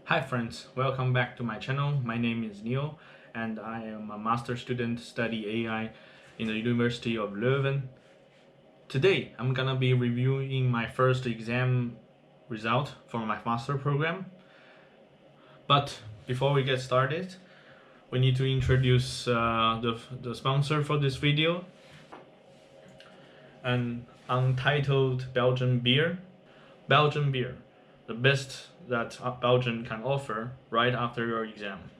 Hi friends, welcome back to my channel. My name is Neo and I am a master student study AI in the University of Leuven. Today I'm gonna be reviewing my first exam result for my master program. But before we get started, we need to introduce the sponsor for this video, an untitled Belgian beer. Belgian beer, the best that Belgium can offer right after your exam.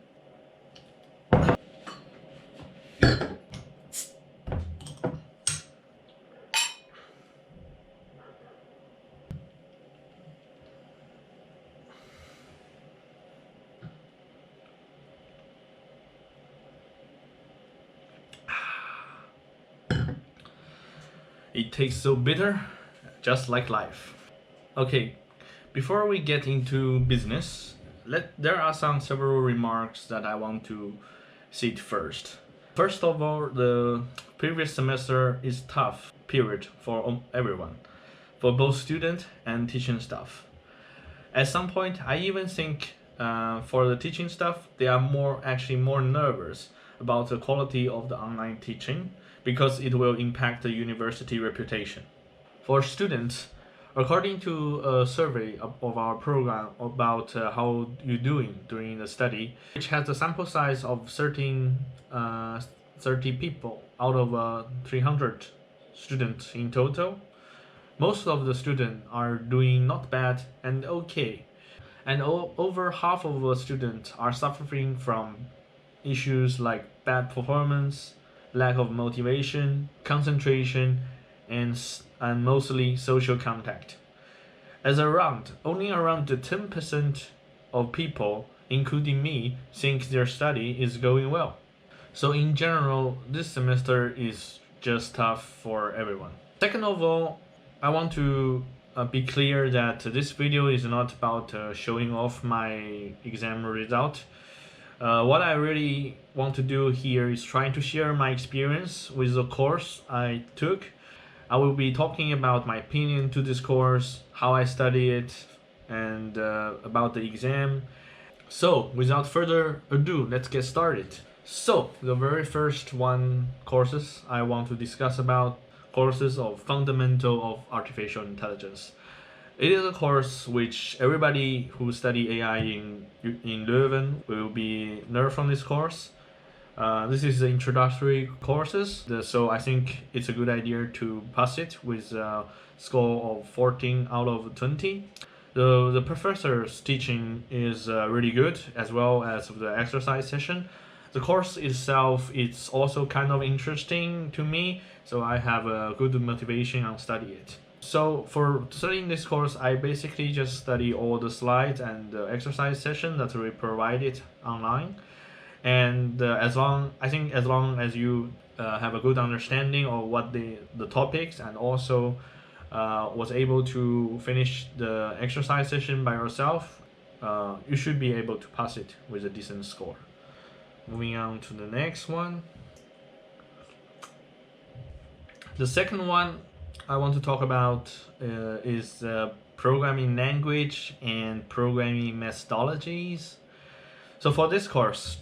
It tastes so bitter, just like life. Okay, before we get into business, there are several remarks that I want to state first. First of all, the previous semester is tough period for everyone, for both student and teaching staff. At some point, I even think for the teaching staff, they are actually more nervous about the quality of the online teaching because it will impact the university reputation. For students, according to a survey of our program about how you're doing during the study, which has a sample size of 30 people out of 300 students in total, most of the students are doing not bad and okay. And over half of the students are suffering from issues like bad performance, lack of motivation, concentration, and mostly social contact. Only around 10% of people, including me, think their study is going well. So in general, this semester is just tough for everyone. Second of all, I want to be clear that this video is not about showing off my exam result. What I really want to do here is trying to share my experience with the course I took. I will be talking about my opinion to this course, how I study it, and about the exam. So, without further ado, let's get started. So, the very first courses I want to discuss about courses of Fundamental of Artificial Intelligence. It is a course which everybody who study AI in Leuven will be learn from this course. This is the introductory courses, so I think it's a good idea to pass it with a score of 14 out of 20. The professor's teaching is really good, as well as the exercise session. The course itself is also kind of interesting to me, so I have a good motivation on study it. So for studying this course, I basically just study all the slides and the exercise session that we provided online. And as long as you have a good understanding of what the topics, and also was able to finish the exercise session by yourself, you should be able to pass it with a decent score. Moving on to the next one. The second one I want to talk about is programming language and programming methodologies. So for this course,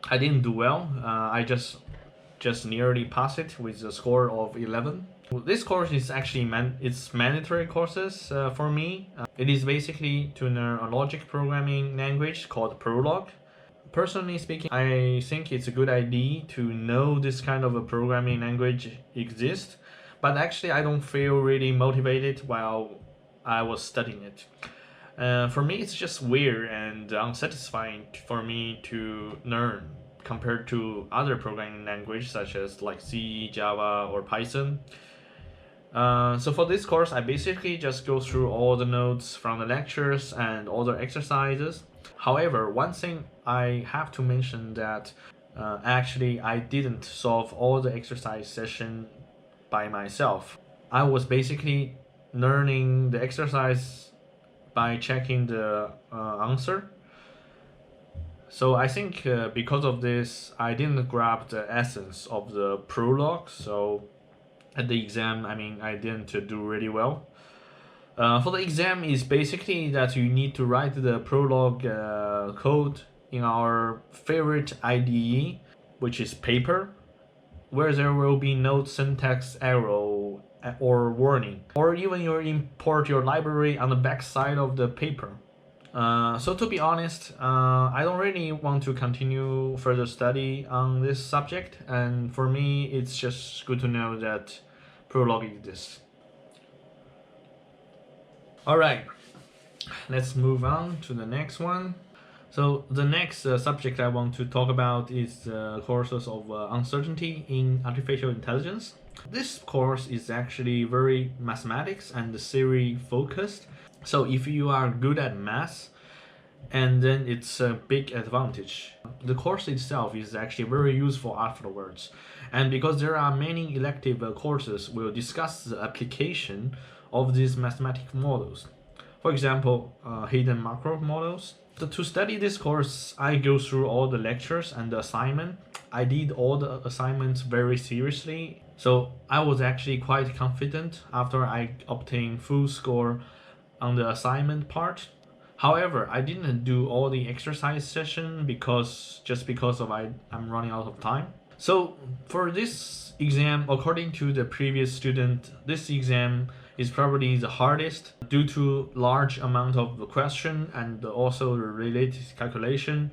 I didn't do well. I just nearly passed it with a score of 11. This course is actually it's mandatory courses for me. It is basically to learn a logic programming language called Prolog. Personally speaking, I think it's a good idea to know this kind of a programming language exists, but actually I don't feel really motivated while I was studying it. For me, it's just weird and unsatisfying for me to learn compared to other programming languages such as like C, Java, or Python. So for this course, I basically just go through all the notes from the lectures and all the exercises. However, one thing I have to mention that actually I didn't solve all the exercise session by myself. I was basically learning the exercise by checking the answer. So I think because of this, I didn't grab the essence of the prologue. So at the exam, I didn't do really well. For the exam is basically that you need to write the prologue code in our favorite IDE, which is paper, where there will be no syntax error or warning, or even you import your library on the back side of the paper. So to be honest, I don't really want to continue further study on this subject, and for me, it's just good to know that prologue exists. All right, let's move on to the next one. So the next subject I want to talk about is courses of uncertainty in artificial intelligence. This course is actually very mathematics and theory focused. So if you are good at math, and then it's a big advantage. The course itself is actually very useful afterwards. And because there are many elective courses, we'll discuss the application of these mathematical models. For example, hidden macro models. So to study this course, I go through all the lectures and the assignment. I did all the assignments very seriously. So I was actually quite confident after I obtained full score on the assignment part. However, I didn't do all the exercise session because I'm running out of time. So for this exam, according to the previous student, this exam is probably the hardest due to large amount of the question and also the related calculation.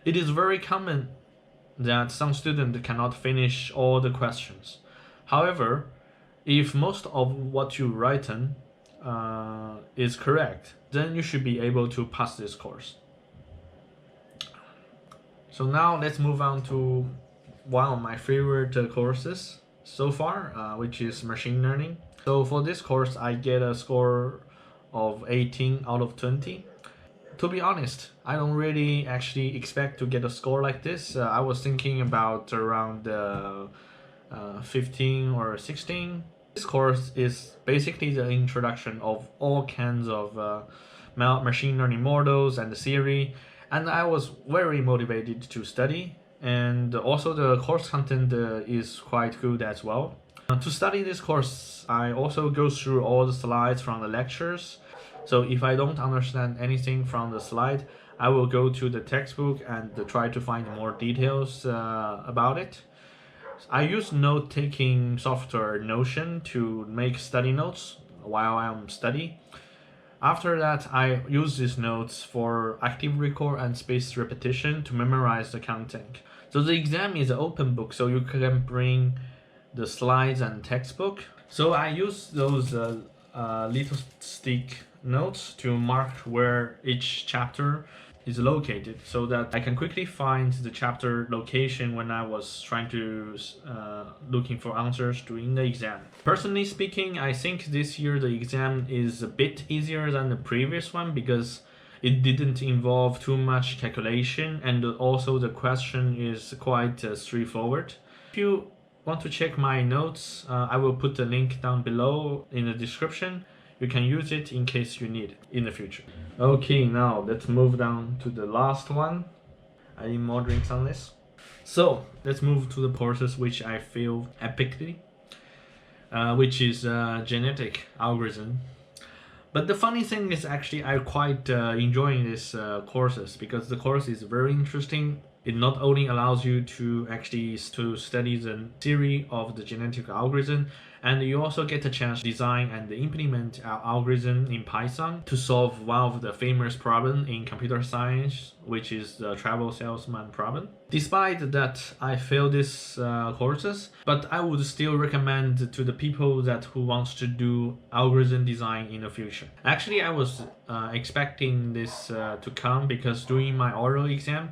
It is very common that some students cannot finish all the questions. However, if most of what you written is correct, then you should be able to pass this course. So now let's move on to one of my favorite courses so far, which is machine learning. So for this course, I get a score of 18 out of 20. To be honest, I don't really actually expect to get a score like this. I was thinking about around 15 or 16. This course is basically the introduction of all kinds of machine learning models and the theory, and I was very motivated to study, and also the course content is quite good as well. To study this course, I also go through all the slides from the lectures. So if I don't understand anything from the slide, I will go to the textbook and try to find more details about it. I use note-taking software Notion to make study notes while I'm studying. After that, I use these notes for active recall and spaced repetition to memorize the content. So the exam is an open book, so you can bring the slides and textbook. So I use those little stick notes to mark where each chapter is located, so that I can quickly find the chapter location when I was trying to looking for answers during the exam. Personally speaking, I think this year the exam is a bit easier than the previous one because it didn't involve too much calculation, and also the question is quite straightforward. If you want to check my notes, I will put the link down below in the description. You can use it in case you need it in the future. Okay, now let's move down to the last one. I need more drinks on this. So let's move to the courses which I feel epically, which is genetic algorithm. But the funny thing is actually I'm quite enjoying this courses because the course is very interesting. It not only allows you to actually study the theory of the genetic algorithm, and you also get a chance to design and implement our algorithm in Python to solve one of the famous problems in computer science, which is the travel salesman problem. Despite that, I failed these courses, but I would still recommend to the people who wants to do algorithm design in the future. Actually, I was expecting this to come because during my oral exam,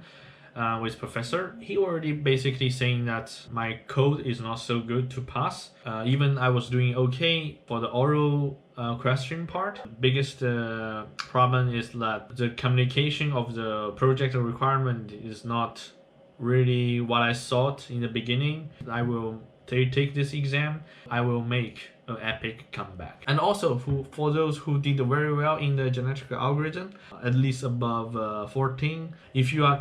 with professor, he already basically saying that my code is not so good to pass. Even I was doing okay for the oral question part. Biggest problem is that the communication of the project requirement is not really what I thought in the beginning. I will take this exam. I will make an epic comeback. And also for those who did very well in the genetic algorithm, at least above 14, if you are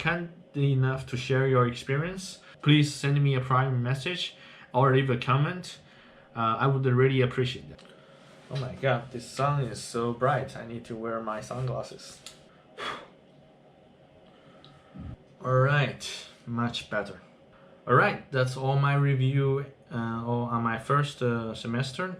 enough to share your experience, please send me a private message or leave a comment. I would really appreciate that. Oh my god, this sun is so bright. I need to wear my sunglasses. Alright, much better. Alright, that's all my review on my first semester.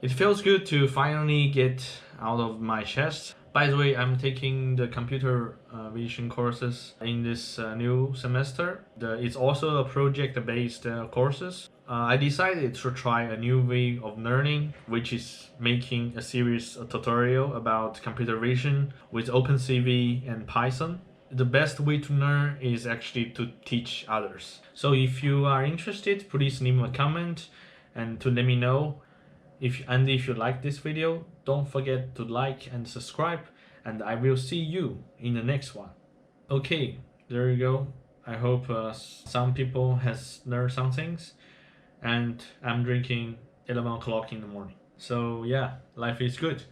It feels good to finally get out of my chest. By the way, I'm taking the computer vision courses in this new semester. It's also a project-based courses. I decided to try a new way of learning, which is making a series tutorial about computer vision with OpenCV and Python. The best way to learn is actually to teach others. So if you are interested, please leave a comment and to let me know. If you like this video, don't forget to like and subscribe, and I will see you in the next one. Okay, there you go. I hope some people has learned some things, and I'm drinking 11 o'clock in the morning. So yeah, life is good.